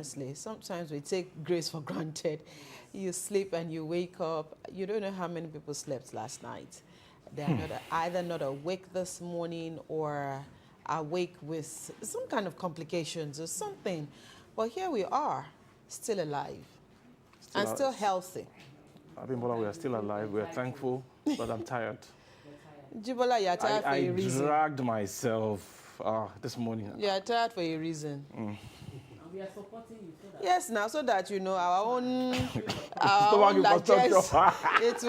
honestly, sometimes we take grace for granted. You sleep and you wake up. You don't know how many people slept last night. They are not either not awake this morning or awake with some kind of complications or something. But here we are, still alive and still healthy. Abimbola, we are still alive. We are thankful, but I'm tired. Jibola, you're tired for a reason. I dragged myself this morning. You're tired for a reason. And we are supporting you so that yes, now so that you know our own digest, it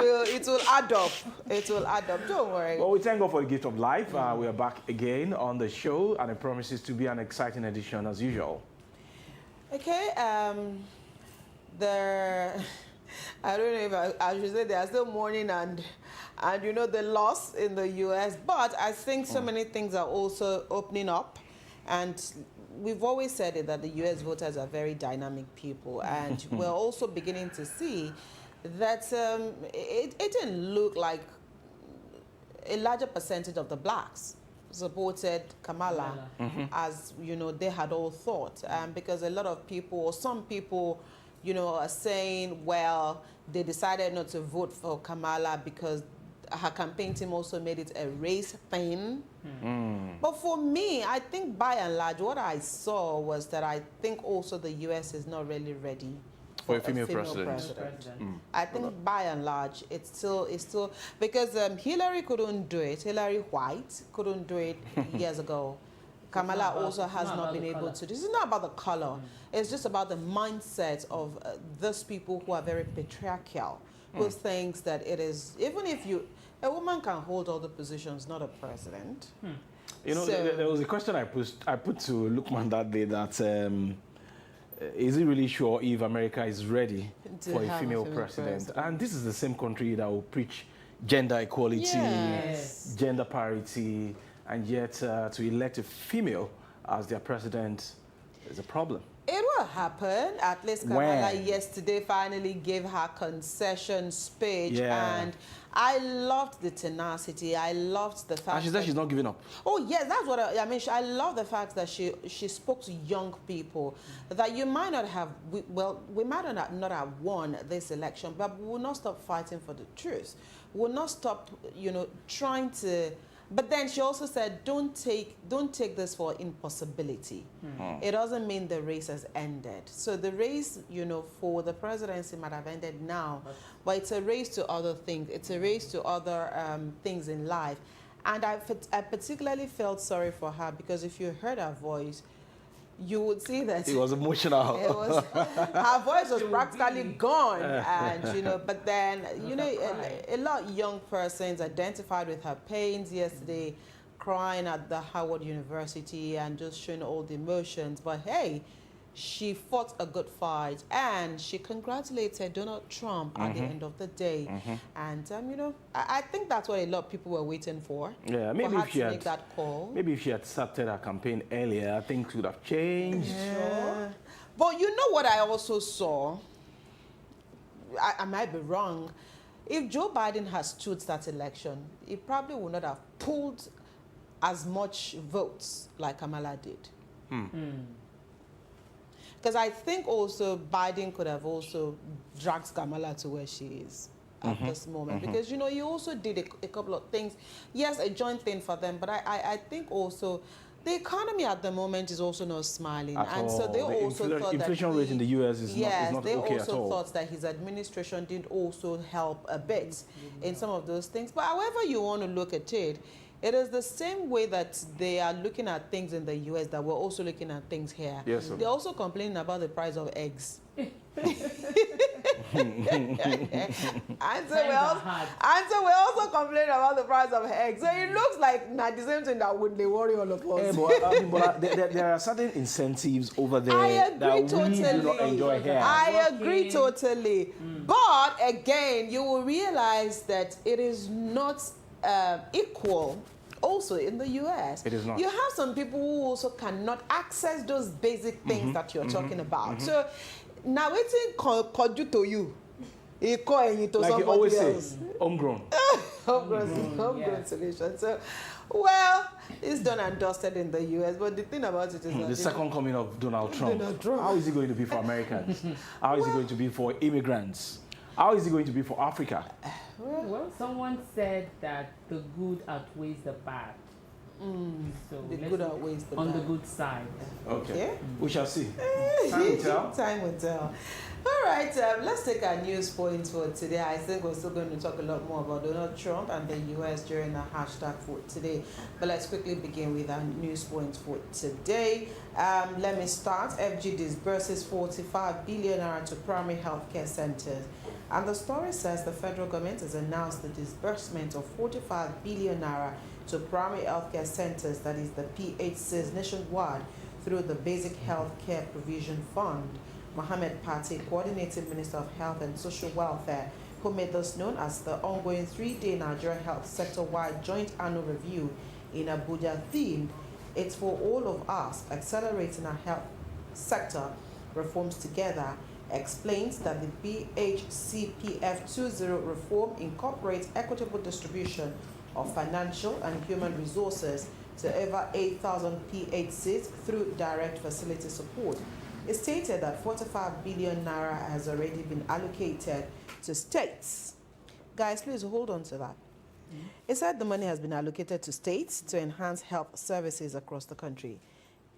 will add up. It will add up. Don't worry. Well, we thank God for the gift of life. We are back again on the show, and it promises to be an exciting edition as usual. Okay. I don't know if I should say they are still mourning and you know the loss in the U.S. But I think so many things are also opening up, and we've always said it that the U.S. voters are very dynamic people, and we're also beginning to see that it didn't look like a larger percentage of the blacks supported Kamala as you know they had all thought, because a lot of people or some people, you know, are saying, well, they decided not to vote for Kamala because her campaign team also made it a race thing. But for me, I think by and large, what I saw was that I think also the U.S. is not really ready for a female president. I think by and large, it's still because Hillary couldn't do it. Hillary White couldn't do it years ago. Kamala also has not been able to. This is not about the color. It's just about the mindset of those people who are very patriarchal, who thinks that it is, even if a woman can hold all the positions, not a president. You know, so, there was a question I put to Lukman that day that, is he really sure if America is ready for a female president? And this is the same country that will preach gender equality, gender parity, and yet to elect a female as their president is a problem. It will happen. At least Kamala yesterday finally gave her concession speech, and I loved the tenacity. I loved the fact. And she said she's not giving up. Oh yes, that's what I mean. I love the fact that she spoke to young people that you might not have. We might not have won this election, but we will not stop fighting for the truth. We will not stop, you know, trying to. But then she also said, don't take this for impossibility. It doesn't mean the race has ended. So the race, you know, for the presidency might have ended now, but it's a race to other things. It's a race to other things in life. And I particularly felt sorry for her because if you heard her voice, you would see that it was emotional. Her voice was practically gone, and you know. But then, you know, a lot of young persons identified with her pains yesterday, crying at the Howard University and just showing all the emotions. But hey, she fought a good fight, and she congratulated Donald Trump at the end of the day. And you know, I think that's what a lot of people were waiting for. Yeah, maybe for her if she to had make that call. Maybe if she had started her campaign earlier, things would have changed. Yeah. But you know what I also saw? I might be wrong. If Joe Biden had stood that election, he probably would not have pulled as much votes like Kamala did. Because I think also Biden could have also dragged Kamala to where she is at this moment. Because, you know, he also did a couple of things. Yes, a joint thing for them, but I think also the economy at the moment is also not smiling. And so they also thought that inflation rate in the U.S. is not okay at all. They also thought that his administration did also help a bit in some of those things. But however you want to look at it, it is the same way that they are looking at things in the U.S. that we're also looking at things here. Yes, sir. They're also complaining about the price of eggs. and so we're also complaining about the price of eggs. So it looks like not the same thing that would they worry all of us. But there are certain incentives over there that we do not enjoy here. I agree totally. But again, you will realize that it is not equal also in the U.S. It is not. You have some people who also cannot access those basic things that you're talking about. So now it's in to you. Like you always say, homegrown. homegrown solution. So, well, it's done and dusted in the U.S., but the thing about it is that the second coming of Donald Trump. Trump. How is it going to be for Americans? How is it going to be for immigrants? How is it going to be for Africa? Well, someone said that the good outweighs the bad. So The good outweighs the on bad. the good side. Okay. Yeah? We shall see. Time will tell. Time will tell. All right, let's take our news points for today. I think we're still going to talk a lot more about Donald Trump and the U.S. during the hashtag for today. But let's quickly begin with our news points for today. Let me start. FG disburses 45 billion naira to primary healthcare centers. And the story says the federal government has announced the disbursement of 45 billion naira to primary healthcare centers, that is the PHCs nationwide, through the Basic Healthcare Provision Fund. Mohammed Pate, Coordinating Minister of Health and Social Welfare, who made this known as the ongoing 3-day Nigeria Health Sector-wide Joint Annual Review in Abuja, themed "It's for all of us, accelerating our health sector reforms together," explains that the BHCPF 20 reform incorporates equitable distribution of financial and human resources to over 8,000 PHCs through direct facility support. It stated that 45 billion naira has already been allocated to states. Guys, please hold on to that. It said the money has been allocated to states to enhance health services across the country.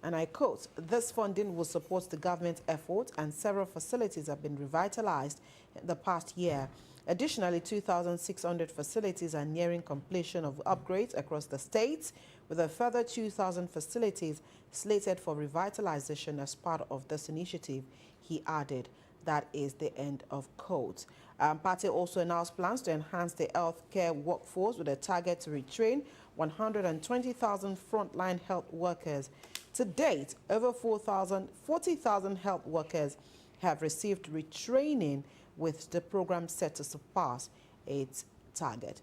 And I quote, "This funding will support the government's effort, and several facilities have been revitalized in the past year. Additionally, 2,600 facilities are nearing completion of upgrades across the states, with a further 2,000 facilities slated for revitalization as part of this initiative," he added. That is the end of quote. Party also announced plans to enhance the healthcare workforce with a target to retrain 120,000 frontline health workers. To date, over 40,000 health workers have received retraining, with the program set to surpass its target.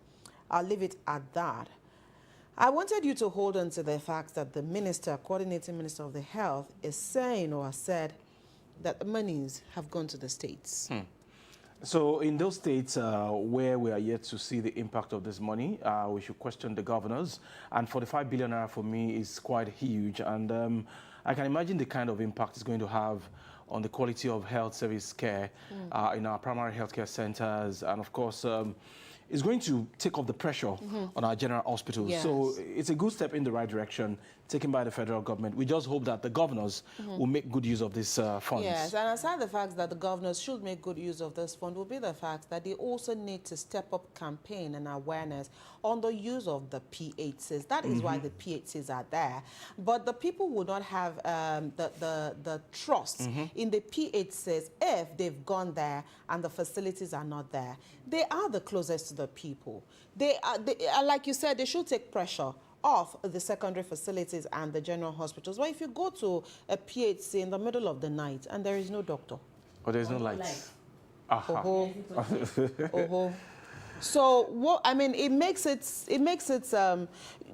I'll leave it at that. I wanted you to hold on to the fact that the minister, coordinating minister of the health, is saying or has said that the monies have gone to the states. So in those states where we are yet to see the impact of this money, we should question the governors. And 45 billion naira for me is quite huge. And I can imagine the kind of impact it's going to have on the quality of health service care in our primary healthcare centers. And of course, it's going to take off the pressure on our general hospitals. Yes. So it's a good step in the right direction taken by the federal government. We just hope that the governors will make good use of these funds. Yes, and aside the fact that the governors should make good use of this fund will be the fact that they also need to step up campaign and awareness on the use of the PHCs. That is why the PHCs are there. But the people would not have the trust in the PHCs if they've gone there and the facilities are not there. They are the closest to the people. They are, like you said, they should take pressure off the secondary facilities and the general hospitals. Well, if you go to a PHC in the middle of the night and there is no doctor. Or there's no lights. So what I mean, it makes it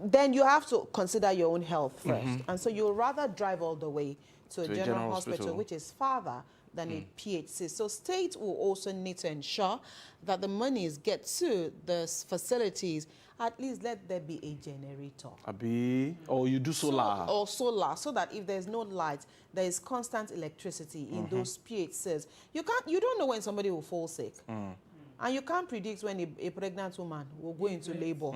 then you have to consider your own health first. And so you'll rather drive all the way to a general hospital, which is farther than a PHC. So states will also need to ensure that the monies get to the facilities. At least let there be a generator. Or you do solar. Or solar, so that if there's no light, there is constant electricity in those PHCs. You don't know when somebody will fall sick. And you can't predict when a pregnant woman will go into labor.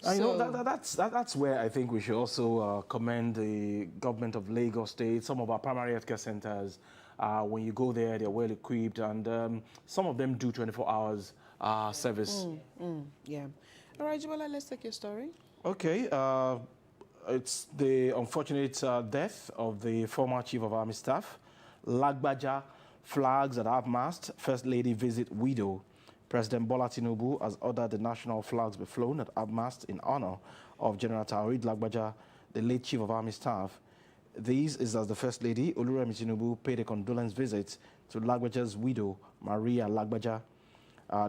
You know, that's where I think we should also commend the government of Lagos State. Some of our primary healthcare centers, when you go there, they're well equipped, and some of them do 24 hours service. Yeah. All right, Jibola, let's take your story. Okay. It's the unfortunate death of the former Chief of Army Staff. Lagbaja flags at half-mast. First Lady visit widow. President Bola Tinubu has ordered the national flags be flown at half-mast in honor of General Taoreed Lagbaja, the late Chief of Army Staff. This is as the First Lady, Oluremi Tinubu, paid a condolence visit to Lagbaja's widow, Maria Lagbaja.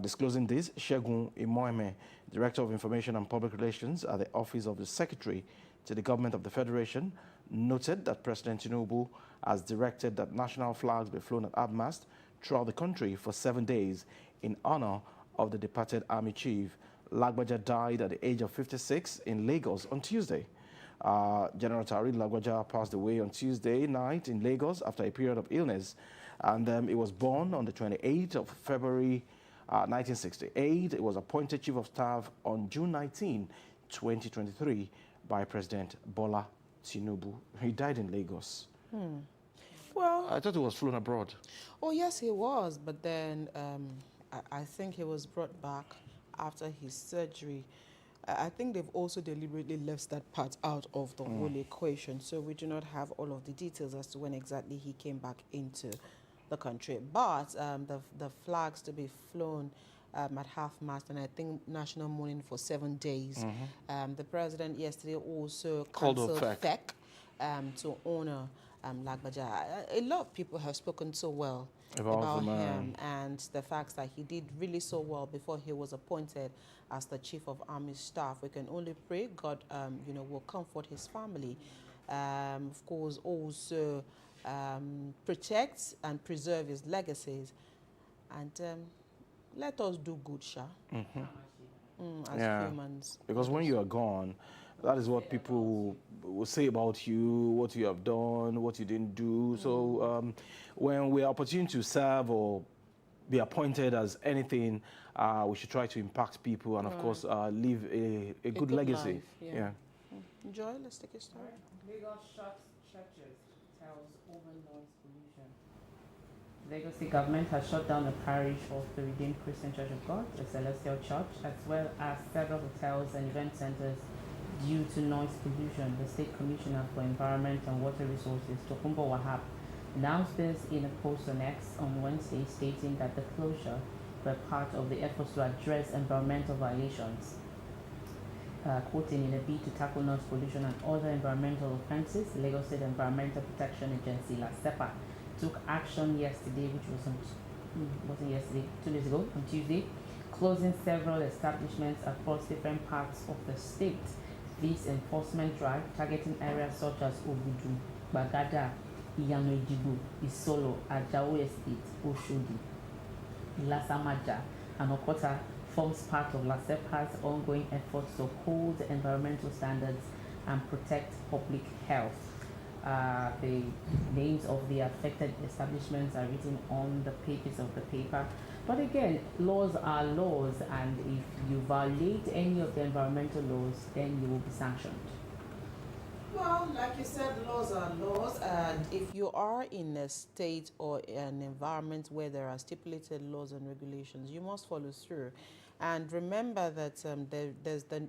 Disclosing this, Shegun Imoeme, Director of Information and Public Relations at the Office of the Secretary to the Government of the Federation, noted that President Tinubu has directed that national flags be flown at half-mast throughout the country for 7 days in honor of the departed Army Chief. Lagbaja died at the age of 56 in Lagos on Tuesday. General Taoreed Lagbaja passed away on Tuesday night in Lagos after a period of illness. And he was born on the 28th of February 1968. He was appointed Chief of Staff on June 19, 2023 by President Bola Tinubu. He died in Lagos. Well, I thought he was flown abroad. oh yes, he was, but then I think he was brought back after his surgery. I think they've also deliberately left that part out of the whole equation, so we do not have all of the details as to when exactly he came back into the country. But the flags to be flown at half-mast, and I think national mourning for 7 days. The president yesterday also cancelled FEC to honor Lagbaja. A lot of people have spoken so well about him and the fact that he did really so well before he was appointed as the Chief of Army Staff. We can only pray God, will comfort his family. Of course, also protect and preserve his legacies, and let us do good, Sha, as humans. Because when you are gone, that is what people will say about you, what you have done, what you didn't do. So when we are opportune to serve or be appointed as anything, we should try to impact people and, of course, leave a good legacy. Life, Joy, let's take a story. Lagos shuts churches, tells over noise pollution. Lagos State government has shut down the parish of the Redeemed Christian Church of God, the Celestial Church, as well as several hotels and event centers due to noise pollution. The State Commissioner for Environment and Water Resources, Tokumbo Wahab, announced this in a post on X on Wednesday, stating that the closure were part of the efforts to address environmental violations. Quoting, in a bid to tackle noise pollution and other environmental offences, the Lagos State Environmental Protection Agency, LASEPA, took action yesterday, which wasn't yesterday, 2 days ago, on Tuesday, closing several establishments across different parts of the state. This enforcement drive, targeting areas such as Obudu, Bagada, Iyano Ejibo, Isolo, Ajao Estate, Oshodi, Lasamaja, and Okota, forms part of LASEPA's ongoing efforts to hold environmental standards and protect public health. The names of the affected establishments are written on the pages of the paper. But again, laws are laws, and if you violate any of the environmental laws, then you will be sanctioned. Well, like you said, laws are laws, and if you are in a state or an environment where there are stipulated laws and regulations, you must follow through. And remember that there's the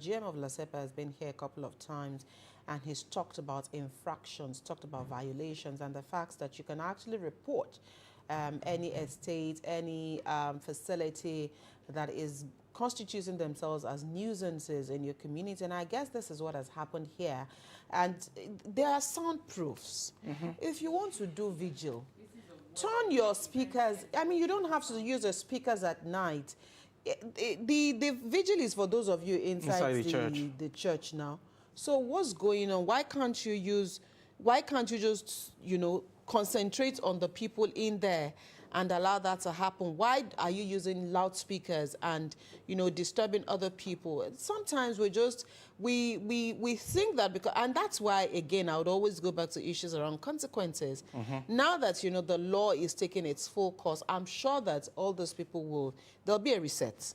GM of LASEPA has been here a couple of times, and he's talked about infractions, talked about violations, and the facts that you can actually report any estate, any facility that is constituting themselves as nuisances in your community. And I guess this is what has happened here. And there are soundproofs. If you want to do vigil, turn your speakers. I mean, you don't have to use the speakers at night. The vigil is for those of you inside the church now. So what's going on? Why can't you just, concentrate on the people in there and allow that to happen? Why are you using loudspeakers and, disturbing other people? Sometimes we think that and that's why, again, I would always go back to issues around consequences. Now that, the law is taking its full course, I'm sure that all those people there'll be a reset.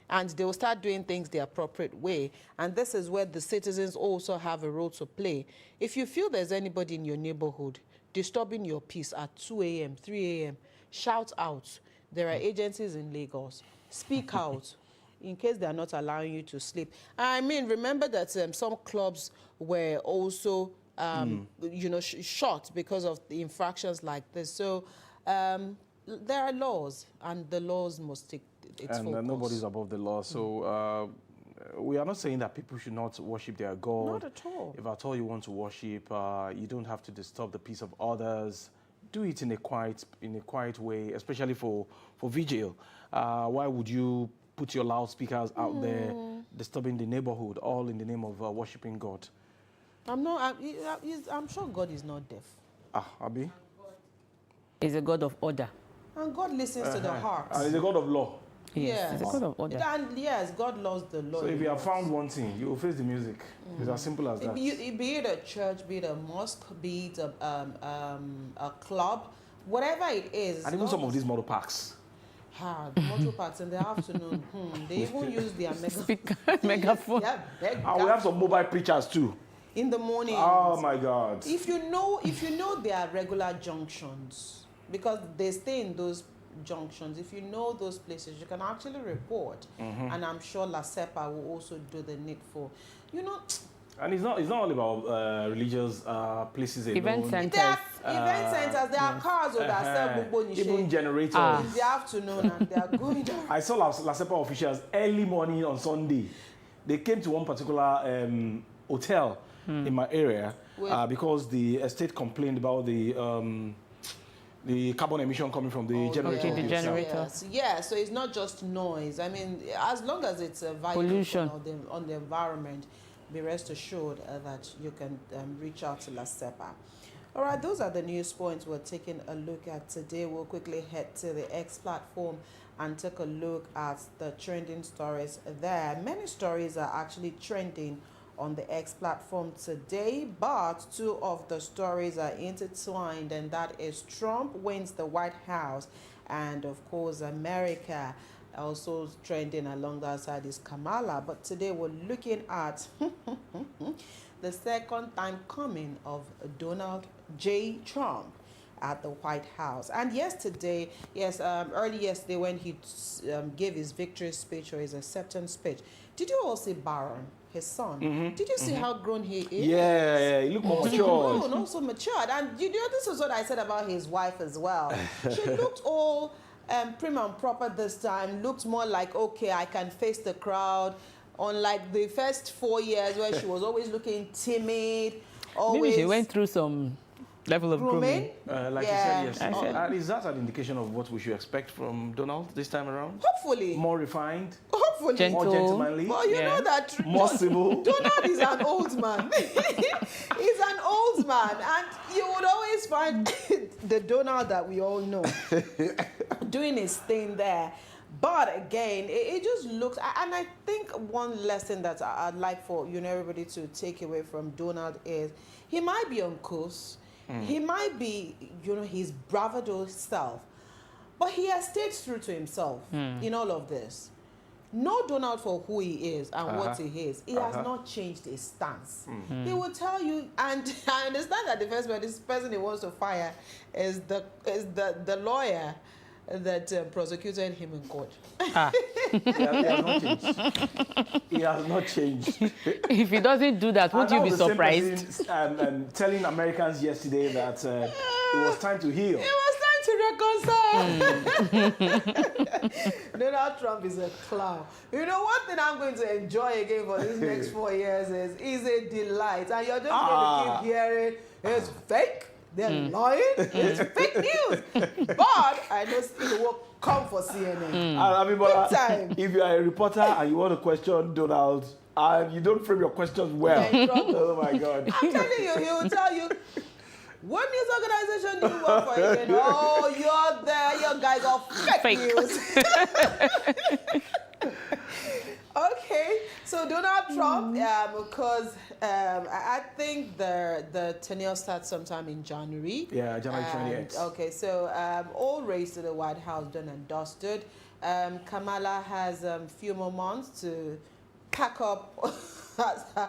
And they will start doing things the appropriate way. And this is where the citizens also have a role to play. If you feel there's anybody in your neighborhood disturbing your peace at 2 a.m., 3 a.m., shout out. There are agencies in Lagos. Speak out in case they are not allowing you to sleep. I mean, remember that some clubs were also, shut because of the infractions like this. So there are laws, and the laws must take its full course. Nobody's above the law. So we are not saying that people should not worship their God. Not at all. If at all you want to worship, you don't have to disturb the peace of others. Do it in a quiet way, especially for vigil. Why would you put your loudspeakers out there, disturbing the neighborhood, all in the name of worshiping God? I'm sure God is not deaf. Abi? He's a God of order. And God listens to the heart. He's a God of law. Yes, it's a code of order. And yes, God loves the Lord. So if you have found one thing, you will face the music. It's as simple as that. Be it a church, be it a mosque, be it a club, whatever it is. And even some of these motor parks. The motor parks in the afternoon, they even use their megaphone. We have some mobile preachers too. In the morning. Oh my God. If you know their regular junctions, because they stay in those junctions, if you know those places, you can actually report. And I'm sure LASEPA will also do the needful. And it's not all about religious places alone. Event centers. There are event centers. There are cars that sell Bugbo even generators. in the afternoon, and they are going down. I saw LASEPA officials early morning on Sunday. They came to one particular hotel in my area because the estate complained about the carbon emission coming from the generator. The generator. Yeah, so it's not just noise. I mean, as long as it's a pollution on the environment, be rest assured that you can reach out to LASEPA. All right, those are the news points we're taking a look at today. We'll quickly head to the X platform and take a look at the trending stories there. Many stories are actually trending on the X platform today, but two of the stories are intertwined, and that is Trump wins the White House, and of course America. Also trending along that side is Kamala. But today we're looking at the second time coming of Donald J. Trump at the White House. And yesterday, early yesterday when he gave his victory speech or his acceptance speech, did you all see Barron, his son? Did you see how grown he is? Yeah, he looked more matured. Also matured. And this is what I said about his wife as well. She looked all prim and proper this time, looked more like, okay, I can face the crowd, unlike the first 4 years where she was always looking timid. Maybe she went through some level of grooming. Like you said, yes. Is that an indication of what we should expect from Donald this time around? Hopefully. More refined? Hopefully. Gentle. More gentlemanly? Well, you know that... More civil? Donald is an old man. He's an old man. And you would always find the Donald that we all know doing his thing there. But again, it just looks... And I think one lesson that I'd like for everybody to take away from Donald is he might be on course. He might be, his bravado self, but he has stayed true to himself in all of this. Know Donald for who he is and what he is. He has not changed his stance. He will tell you, and I understand that the first person he wants to fire is the lawyer that prosecuted him in court. He has not changed. He has not changed. If he doesn't do that, won't you be surprised? Telling Americans yesterday that it was time to heal. It was time to reconcile. Donald Trump is a clown. One thing I'm going to enjoy again for these next 4 years is he's a delight. And you're just going to keep hearing it's fake. They're lying. It's fake news. But I know he will come for CNN. I mean, but if you are a reporter and you want to question Donald and you don't frame your questions well, oh my God. I'm telling you, he will tell you, what news organization do you work for again? Oh, you're there. Your guys are fake news. Okay, so Donald Trump, because I think the tenure starts sometime in January. Yeah, January 28th. Okay, so all race to the White House done and dusted. Kamala has a few more months to pack up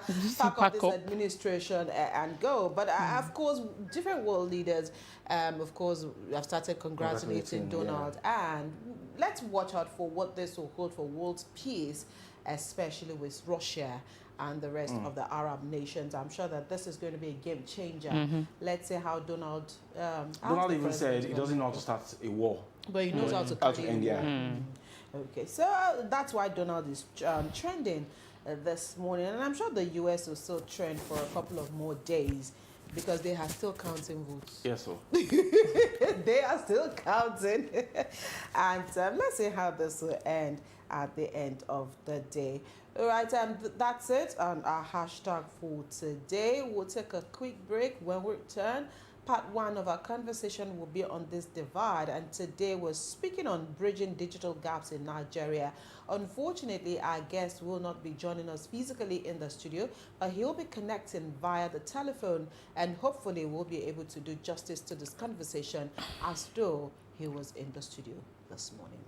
this administration and go. But of course, different world leaders, of course, have started congratulating Donald. Yeah. And let's watch out for what this will hold for world peace, especially with Russia and the rest of the Arab nations. I'm sure that this is going to be a game changer. Let's see how Donald... Donald even said he doesn't know how to start a war. But he knows how to end it. Okay, so that's why Donald is trending this morning. And I'm sure the U.S. will still trend for a couple of more days because they are still counting votes. Yes, sir. They are still counting. And let's see how this will end at the end of the day. All right, that's it on our hashtag for today. We'll take a quick break. When we return, Part 1 of our conversation will be on this divide, and today we're speaking on bridging digital gaps in Nigeria. Unfortunately, our guest will not be joining us physically in the studio, but he'll be connecting via the telephone, and hopefully we'll be able to do justice to this conversation as though he was in the studio this morning.